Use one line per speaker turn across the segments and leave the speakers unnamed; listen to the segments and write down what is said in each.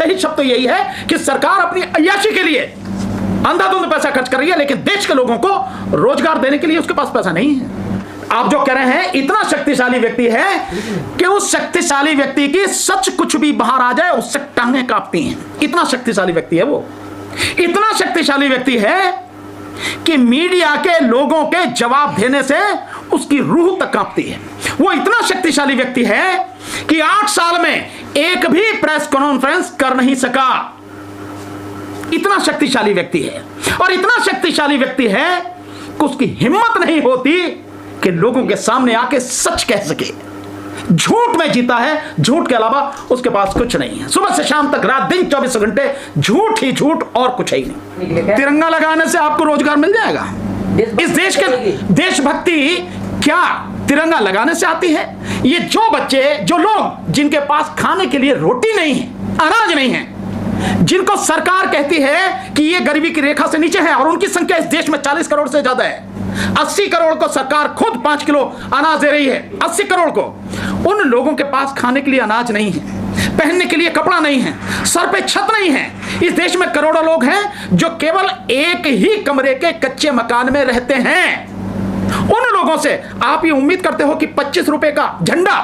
सही शब्द तो यही है कि सरकार अपनी अय्याशी के लिए अंधाधुंध पैसा खर्च कर रही है, लेकिन देश के लोगों को रोजगार देने के लिए उसके पास पैसा नहीं है। आप जो कह रहे हैं इतना शक्तिशाली व्यक्ति है कि उस शक्तिशाली व्यक्ति की सच कुछ भी बाहर आ जाए उससे टांगें कांपती हैं। इतना शक्तिशाली व्यक्ति है वो, इतना शक्तिशाली व्यक्ति है कि मीडिया के लोगों के जवाब देने से उसकी रूह तक कांपती है। वो इतना शक्तिशाली व्यक्ति है कि 8 साल में एक भी प्रेस कॉन्फ्रेंस कर नहीं सका। इतना शक्तिशाली व्यक्ति है, और इतना शक्तिशाली व्यक्ति है कि उसकी हिम्मत नहीं होती कि लोगों के सामने आके सच कह सके। झूठ में जीता है, झूठ के अलावा उसके पास कुछ नहीं है। सुबह से शाम तक, रात दिन 24 घंटे झूठ ही झूठ, और कुछ ही नहीं। तिरंगा लगाने से आपको रोजगार मिल जाएगा? इस देश के देशभक्ति क्या तिरंगा लगाने से आती है? ये जो बच्चे, जो लोग जिनके पास खाने के लिए रोटी नहीं है, अनाज नहीं है, जिनको सरकार कहती है कि ये गरीबी की रेखा से नीचे है, और उनकी संख्या इस देश में 40 करोड़ से ज्यादा है। 80 करोड़ को सरकार खुद 5 किलो अनाज दे रही है, 80 करोड़ को। उन लोगों के पास खाने के लिए अनाज नहीं है, पहनने के लिए कपड़ा नहीं है, सर पे छत नहीं है। इस देश में करोड़ों लोग हैं जो केवल एक ही कमरे के कच्चे मकान में रहते हैं। उन लोगों से आप ये उम्मीद करते हो कि 25 रुपए का झंडा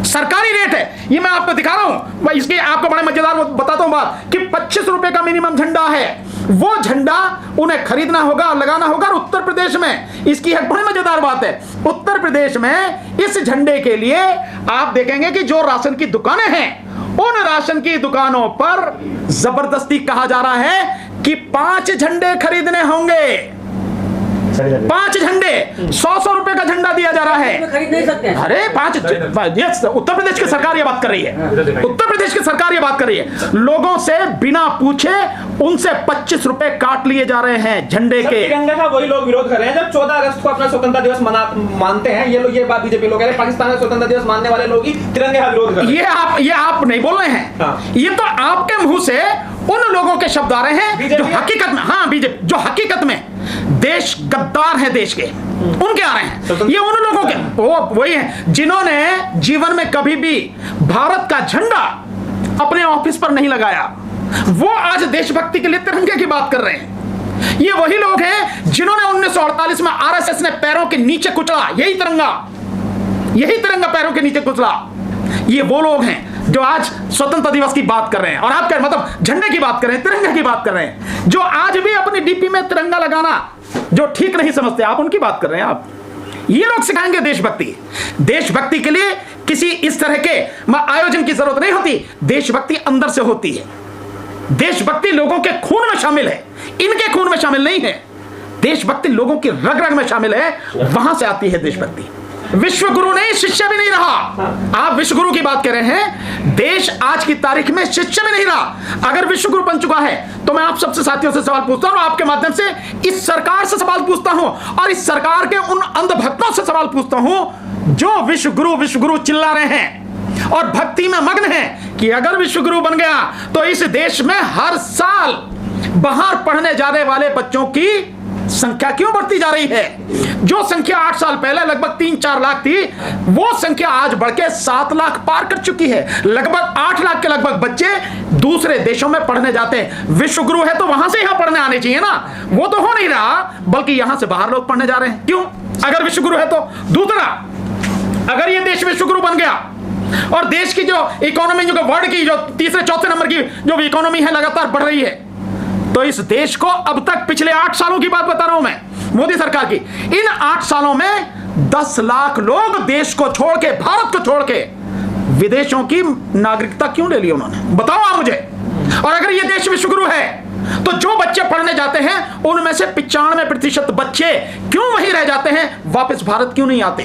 सरकारी रेट है? ये मैं आपको दिखा रहा हूं, इसके आपको बड़े मजेदार बताता हूं बात, कि 25 रुपए का मिनिमम झंडा है। वो झंडा उन्हें खरीदना होगा, लगाना होगा। और उत्तर प्रदेश में इसकी एक बड़ी मजेदार बात है, उत्तर प्रदेश में इस झंडे के लिए आप देखेंगे कि जो राशन की दुकानें हैं, उन राशन की दुकानों पर जबरदस्ती कहा जा रहा है कि 5 झंडे खरीदने होंगे। 5 झंडे, 100 रुपए का झंडा दिया जा रहा है।
खरीद नहीं सकते हैं।
अरे 5, उत्तर प्रदेश की सरकार ये बात कर रही है, उत्तर प्रदेश की सरकार ये बात कर रही है। लोगों से बिना पूछे उनसे 25 रुपए काट लिए जा रहे हैं झंडे के।
तिरंगा का वही लोग विरोध कर रहे हैं जब 14 अगस्त को अपना स्वतंत्रता दिवस मानते हैं। ये लोग, ये बात बीजेपी लोग कह रहे हैं, पाकिस्तान में स्वतंत्रता दिवस मानने वाले लोग ही तिरंगे का विरोध कर रहे हैं।
ये आप नहीं बोल रहे हैं,
हाँ।
ये तो आपके मुंह से उन लोगों के शब्द आ रहे हैं जो हकीकत में, हाँ बीजेपी, जो हकीकत में देश गद्दार है देश के, उनके आ रहे हैं। ये उन लोगों के, वो वही है जिन्होंने जीवन में कभी भी भारत का झंडा अपने ऑफिस पर नहीं लगाया। वो आज देशभक्ति के लिए तिरंगे की बात कर रहे हैं। ये वही लोग हैं जिन्होंने 1948 में आरएसएस ने पैरों के नीचे कुचला, यही तिरंगा पैरों के नीचे कुचला। ये वो लोग हैं जो आज स्वतंत्रता दिवस की बात कर रहे हैं, और आप क्या मतलब झंडे की बात कर रहे हैं, तिरंगे की बात कर रहे हैं, जो आज भी अपनी डीपी में तिरंगा लगाना जो ठीक नहीं समझते, आप उनकी बात कर रहे हैं। आप ये लोग सिखाएंगे देशभक्ति। देशभक्ति के लिए किसी इस तरह के आयोजन की जरूरत नहीं होती। देशभक्ति अंदर से होती है। देशभक्ति लोगों के खून में शामिल है, इनके खून में शामिल नहीं है। देशभक्ति लोगों की रग रग में शामिल है, वहां से आती है देशभक्ति। विश्व गुरु नहीं, शिष्य भी नहीं रहा। आप विश्व गुरु की बात कर रहे हैं, देश आज की तारीख में शिष्य भी नहीं रहा। अगर विश्व गुरु बन चुका है तो मैं आप सबसे साथियों से सवाल पूछता हूं, आपके माध्यम से इस सरकार से सवाल पूछता हूं, और इस सरकार के उन अंधभक्तों से सवाल पूछता हूं जो विश्व गुरु चिल्ला रहे हैं और भक्ति में मग्न हैं, कि अगर विश्व गुरु बन गया तो इस देश में हर साल बाहर पढ़ने जाने वाले बच्चों की संख्या क्यों बढ़ती जा रही है? जो संख्या 8 साल पहले लगभग 3-4 लाख थी, वो संख्या आज बढ़ के 7 लाख पार कर चुकी है। लगभग 8 लाख के लगभग बच्चे दूसरे देशों में पढ़ने जाते हैं। विश्व गुरु है तो वहां से यहां पढ़ने आने चाहिए ना, वो तो हो नहीं रहा, बल्कि यहां से बाहर लोग पढ़ने जा रहे हैं। क्यों? अगर विश्व गुरु है तो। दूसरा, अगर ये देश विश्व गुरु बन गया और देश की जो इकोनॉमी, जो वर्ल्ड की जो 3-4 नंबर की जो इकोनॉमी है लगातार बढ़ रही है, तो इस देश को अब तक पिछले 8 सालों की बात बता रहा हूं मैं, मोदी सरकार की, इन 8 सालों में 10 लाख लोग देश को छोड़ के, भारत को छोड़ के विदेशों की नागरिकता क्यों ले ली उन्होंने? बताओ आप मुझे। और अगर ये देश विश्वगुरु है तो जो बच्चे पढ़ने जाते हैं उनमें से 95% बच्चे क्यों वहीं रह जाते हैं, वापस भारत क्यों नहीं आते?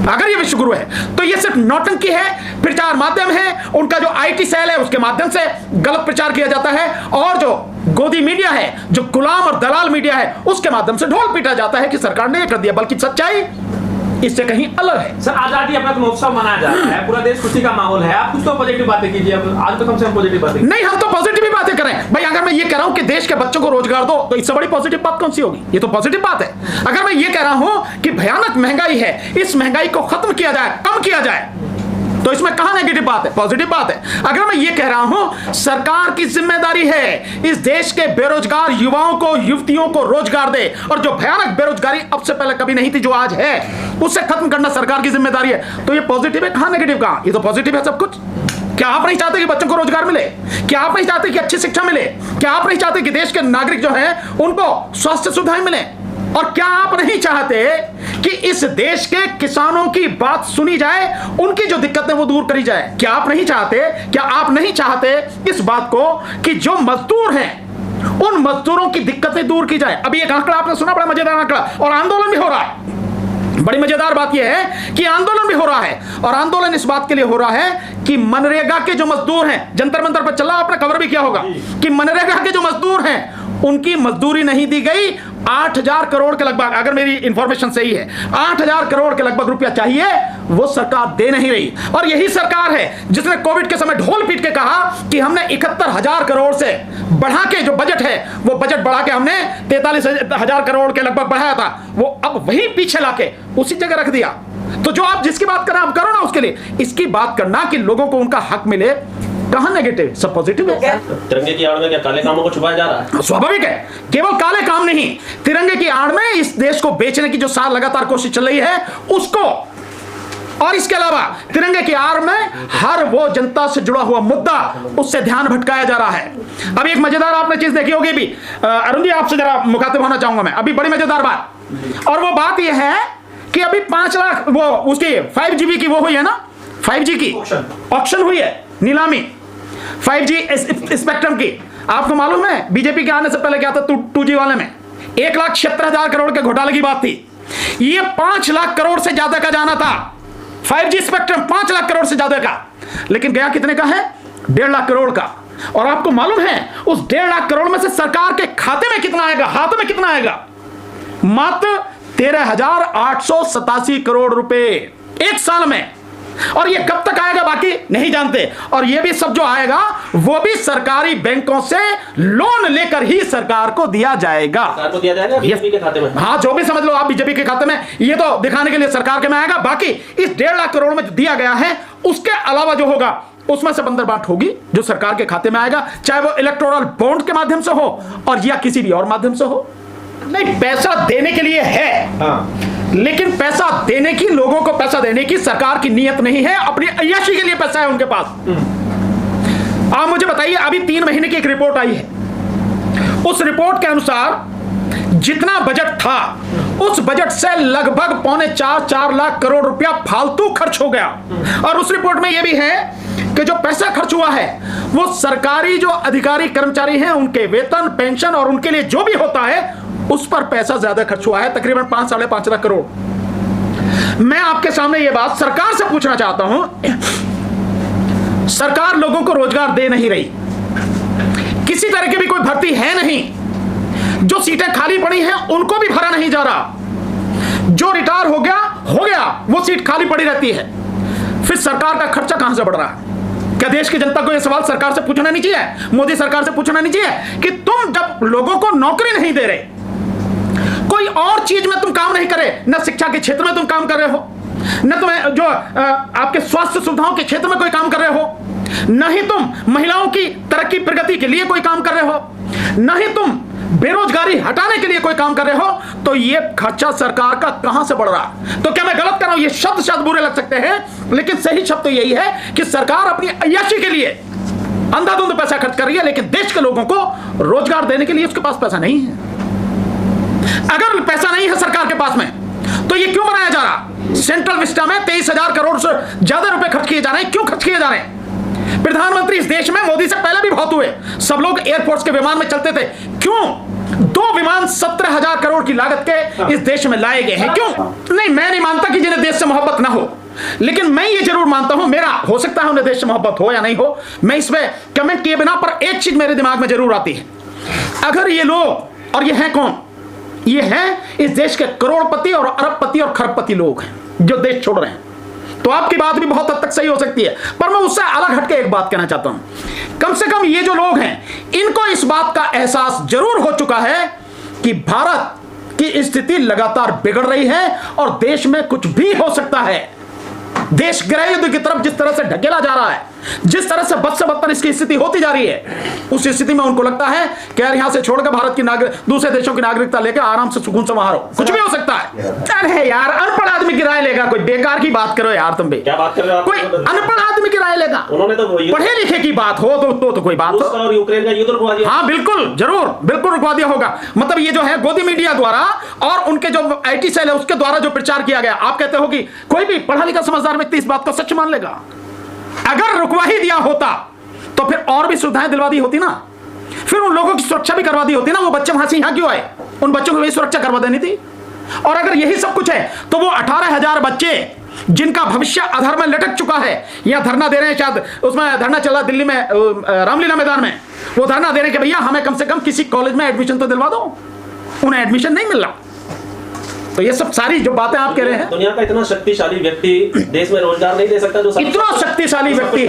अगर ये विश्व गुरु है तो ये सिर्फ नौटंकी है, प्रचार माध्यम है, उनका जो आईटी सेल है उसके माध्यम से गलत प्रचार किया जाता है, और जो गोदी मीडिया है, जो गुलाम और दलाल मीडिया है, उसके माध्यम से ढोल पीटा जाता है कि सरकार ने ये कर दिया, बल्कि सच्चाई इससे कहीं अलग है।
सर, आजादी अमृत महोत्सव मनाया जा रहा है, पूरा देश खुशी का माहौल है, आप कुछ तो पॉजिटिव बातें कीजिए। आज तो कम से कम पॉजिटिव बातें
नहीं, हम तो पॉजिटिव ही बातें करें भाई। अगर मैं ये कह रहा हूं कि देश के बच्चों को रोजगार दो, तो इससे बड़ी पॉजिटिव बात कौन सी होगी? ये तो पॉजिटिव बात है। अगर मैं ये कह रहा हूं कि भयानक महंगाई है, इस महंगाई को खत्म किया जाए, कम किया जाए, तो इसमें कहां नेगेटिव बात है, पॉजिटिव बात है। अगर मैं ये कह रहा हूं सरकार की जिम्मेदारी है इस देश के बेरोजगार युवाओं को, युवतियों को रोजगार दे, और जो भयानक बेरोजगारी अब से पहले कभी नहीं थी, जो आज है, उसे खत्म करना सरकार की जिम्मेदारी है। तो ये पॉजिटिव है, कहां नेगेटिव, कहां? ये तो पॉजिटिव है सब कुछ। क्या आप नहीं चाहते कि बच्चों को रोजगार मिले? क्या आप नहीं चाहते कि अच्छी शिक्षा मिले? क्या आप नहीं चाहते कि देश के नागरिक जो हैं उनको स्वास्थ्य सुविधाएं मिले? और क्या आप नहीं चाहते कि इस देश के किसानों की बात सुनी जाए, उनकी जो दिक्कतें वो दूर करी जाए? क्या आप नहीं चाहते, क्या आप नहीं चाहते इस बात को कि जो मजदूर हैं उन मजदूरों की दिक्कतें दूर की जाए? अभी एक आंकड़ा आपने सुना, बड़ा मजेदार आंकड़ा, और आंदोलन भी हो रहा है। बड़ी मजेदार बात यह है कि आंदोलन भी हो रहा है, और आंदोलन इस बात के लिए हो रहा है कि मनरेगा के जो मजदूर हैं, जंतर मंतर पर चला, आपने खबर भी किया होगा कि मनरेगा के जो मजदूर हैं उनकी मजदूरी नहीं दी गई। 8,000 करोड़ के लगभग, अगर मेरी इंफॉर्मेशन सही है, 8,000 करोड़ के लगभग रुपया चाहिए, वो सरकार दे नहीं रही। और यही सरकार है जिसने कोविड के समय ढोल पीट के कहा कि हमने 71,000 करोड़ से बढ़ा के जो बजट है, वो बजट बढ़ा के हमने 43,000 करोड़ के लगभग बढ़ाया था, वो अब वही पीछे लाके उसी जगह रख दिया। तो जो आप जिसकी बात कर रहे हैं आप करो ना उसके लिए, इसकी बात करना कि लोगों को उनका हक मिले, कहां नेगेटिव, सब पॉजिटिव है।
तिरंगे की आड़ में क्या काले कामों को छुपाया जा रहा है?
स्वाभाविक है, केवल काले काम नहीं, तिरंगे की आड़ में इस देश को बेचने की जो साल लगातार कोशिश चल रही है उसको, और इसके अलावा तिरंगे की आड़ में हर वो जनता से जुड़ा हुआ मुद्दा, उससे ध्यान भटकाया जा रहा है। अभी एक मजेदार आपने चीज देखी होगी भी, अरुण जी आपसे जरा मुखातिब होना चाहूंगा मैं, अभी बड़ी मजेदार बात, और वो बात ये है कि अभी 5 लाख वो उसकी 5GB की वो हुई है ना, 5G की ऑक्शन हुई है, नीलामी 5G स्पेक्ट्रम की। आपको मालूम है बीजेपी के आने से पहले क्या था 2G वाले में 1,76,000 करोड़ के घोटाले की बात थी। ये 5 लाख करोड़ से ज्यादा का जाना था 5G स्पेक्ट्रम, 5 लाख करोड़ से ज्यादा का, लेकिन गया कितने का है? 1.5 लाख करोड़ का। और आपको मालूम है उस 1.5 लाख करोड़ में से सरकार के खाते में कितना आएगा, हाथ में कितना आएगा? मात्र 13,887 करोड़ रुपए एक साल में। और ये कब तक आएगा बाकी नहीं जानते, और ये भी सब जो आएगा वो भी सरकारी बैंकों से लोन लेकर ही सरकार को दिया जाएगा।
सरकार को दिया जाएगा बीजेपी के खाते में?
हाँ, जो भी समझ लो आप, बीजेपी के खाते में, ये तो दिखाने के लिए सरकार के में आएगा। बाकी इस 1.5 लाख करोड़ में दिया गया है, उसके अलावा जो होगा उसमें से बंदर बांट होगी जो सरकार के खाते में आएगा, चाहे वो इलेक्टोरल बॉन्ड के माध्यम से हो और या किसी भी और माध्यम से हो। नहीं, पैसा देने के लिए है, लेकिन पैसा देने की, लोगों को पैसा देने की सरकार की नीयत नहीं है, अपनी अय्याशी के लिए पैसा है उनके पास। आप मुझे बताइए, अभी 3 महीने की एक रिपोर्ट आई है, उस रिपोर्ट के अनुसार जितना बजट था उस बजट से लगभग 3.25-4 लाख करोड़ रुपया फालतू खर्च हो गया। और उस रिपोर्ट में यह भी है कि जो पैसा खर्च हुआ है वो सरकारी जो अधिकारी कर्मचारी हैं उनके वेतन, पेंशन और उनके लिए जो भी होता है उस पर पैसा ज्यादा खर्च हुआ है, तकरीबन 5-5.5 लाख करोड़। मैं आपके सामने ये बात सरकार से पूछना चाहता हूं, सरकार लोगों को रोजगार दे नहीं रही, किसी तरह की भी कोई भर्ती है नहीं, जो सीटें खाली पड़ी हैं उनको भी भरा नहीं जा रहा, जो रिटायर हो गया वो सीट खाली पड़ी रहती है। फिर सरकार का खर्चा कहां से बढ़ रहा है? क्या देश की जनता को यह सवाल सरकार से पूछना नहीं चाहिए, मोदी सरकार से पूछना नहीं चाहिए कि तुम जब लोगों को नौकरी नहीं दे रहे, कोई और चीज में तुम काम नहीं करे, न शिक्षा के क्षेत्र में तुम काम कर रहे हो, न तुम्हें जो आपके स्वास्थ्य सुविधाओं के क्षेत्र में कोई काम कर रहे हो, न ही तुम महिलाओं की तरक्की प्रगति के लिए कोई काम कर रहे हो, न ही तुम बेरोजगारी हटाने के लिए कोई काम कर रहे हो, तो ये खर्चा सरकार का कहां से बढ़ रहा? तो क्या मैं गलत कर रहा हूं? ये शब्द बुरे लग सकते हैं, लेकिन सही शब्द तो यही है कि सरकार अपनी अय्याशी के लिए अंधाधुंध पैसा खर्च कर रही है, लेकिन देश के लोगों को रोजगार देने के लिए उसके पास पैसा नहीं है। अगर पैसा नहीं है सरकार के पास में, तो ये क्यों बनाया जा रहा? सेंट्रल विस्टा में 23,000 करोड़ से ज्यादा रुपए खर्च किए जा रहे हैं। क्यों खर्च किए जा रहे हैं? प्रधानमंत्री इस देश में मोदी से पहले भी बहुत हुए, सब लोग एयरफोर्स के विमान में चलते थे, क्यों 2 विमान 17,000 करोड़ की लागत के इस देश में लाए गए हैं? क्यों? नहीं, मैं नहीं मानता कि जिन्हें देश से मोहब्बत ना हो, लेकिन मैं ये जरूर मानता हूं, मेरा हो सकता है उन्हें देश से मोहब्बत हो या नहीं हो, मैं इसमें कमेंट किए बिना, पर एक चीज मेरे दिमाग में जरूर आती है, अगर ये लोग, और ये हैं कौन? ये हैं इस देश के करोड़पति और अरबपति और खरबपति लोग हैं जो देश छोड़ रहे हैं। तो आपकी बात भी बहुत हद तक सही हो सकती है, पर मैं उससे अलग हटके एक बात कहना चाहता हूं। कम से कम ये जो लोग हैं इनको इस बात का एहसास जरूर हो चुका है कि भारत की स्थिति लगातार बिगड़ रही है और देश में कुछ भी हो सकता है। देश गृह युद्ध की तरफ जिस तरह से ढकेला जा रहा है, जिस तरह से बद से बदतर इसकी स्थिति होती जा रही है, उस स्थिति में उनको लगता है कि यार यहां से छोड़कर भारत की दूसरे देशों की नागरिकता लेकर आराम से सुकून से वहां रहो। कुछ भी हो सकता है। अरे यार, अनपढ़ आदमी की राय लेगा कोई? बेकार की बात करो यार तुम भी।
क्या बात कर रहे हो आप?
कोई अनपढ़ आदमी की राय लेगा?
उन्होंने तो
पढ़े लिखे की बात हो तो कोई बात हो।
और यूक्रेन का युद्ध रुकवा दिया।
हाँ बिल्कुल, जरूर, बिल्कुल रुकवा दिया होगा। मतलब ये जो है गोदी मीडिया द्वारा और उनके जो आईटी सेल है उसके द्वारा जो प्रचार किया गया, आप कहते हो कि कोई भी पढ़ा लिखा समझदार व्यक्ति इस बात को सच मान लेगा? अगर रुकवा ही दिया होता तो फिर और भी सुविधाएं दिलवा दी होती ना, फिर उन लोगों की सुरक्षा भी करवा दी होती ना। वो बच्चे वहां से यहां क्यों आए? उन बच्चों को भी सुरक्षा करवा देनी थी। और अगर यही सब कुछ है तो वो 18,000 बच्चे जिनका भविष्य अधर में लटक चुका है, या धरना दे रहे हैं, शायद उसमें धरना चला दिल्ली में रामलीला मैदान में, वो धरना दे रहे हैं कि भैया हमें कम से कम किसी कॉलेज में एडमिशन तो दिलवा दो। उन्हें एडमिशन नहीं मिल रहा। तो ये सब सारी जो बातें आप कह रहे हैं,
दुनिया का इतना शक्तिशाली व्यक्ति देश में रोजगार नहीं दे सकता जो
इतना शक्तिशाली व्यक्ति